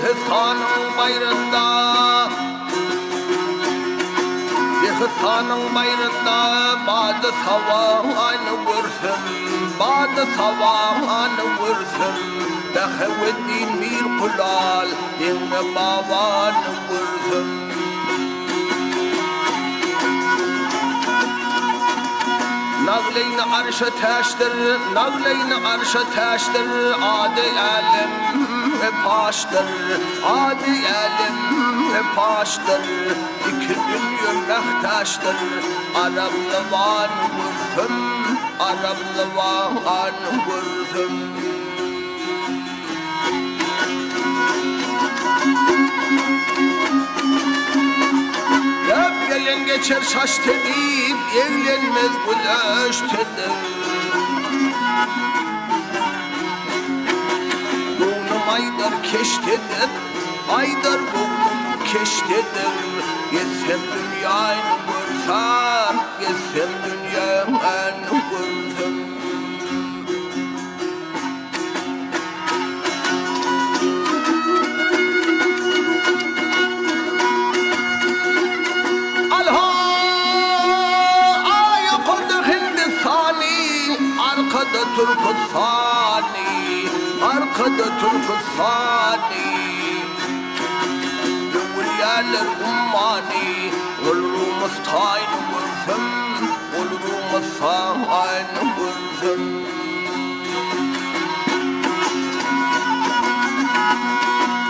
Yehistan'ın bayrında, Yehistan'ın bayrında Badı savanı vursun, Badı savanı vursun. Deheveddin bir kulal, dinle babanı vursun. Nagleyn arşa taştır, nagleyn arşa taştır. Adi alim paştır, adi alim paştır. İki dünya mehtaştır. Arablı van vursun, Arablı van vursun. Yap gelen geçer şaş tedip, evlenmez güleş tedip. Boğnum aydar keş tedip, aydar boğnum keş tedip. Gezsem dünyayı görsem, gezsem dünyayı görsem. Arkada Türkistani, arkada Türkistani. Yevliyalar ummani, olurum istayni vursun, olurum istayni vursun.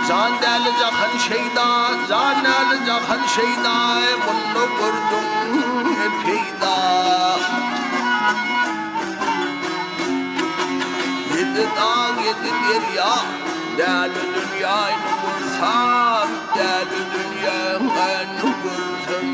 Can deli cahan şeyda, can deli cahan şeyda. Bunu gördüm peyda. Yedi dağ yedi derya, deli dünyayı vursam, deli dünyayı vursam.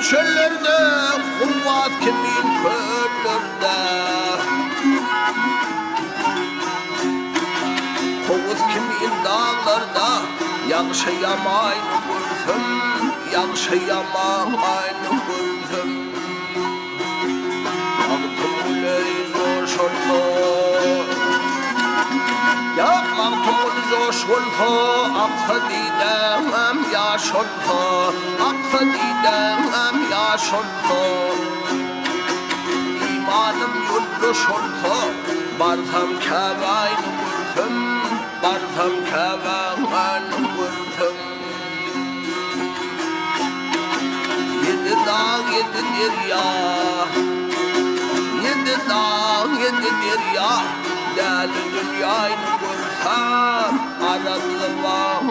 Çöllerde, kuvvat kimin köllerde. Kovuz kimin dağlarda, yaşayamayın vursun, yaşayamayın vursun. Yaktım leylo şolfo, yaktım coşulfo. Aksa didem ya şolfo, aksa didem ya şolfo. İmanım yurtlu şolfo, barsam kevayın vursun, barsam kevayın vursun. Yedi dağ yedi derya, yedi dağ yedi derya. Deli dünyayı vursam, Arablı van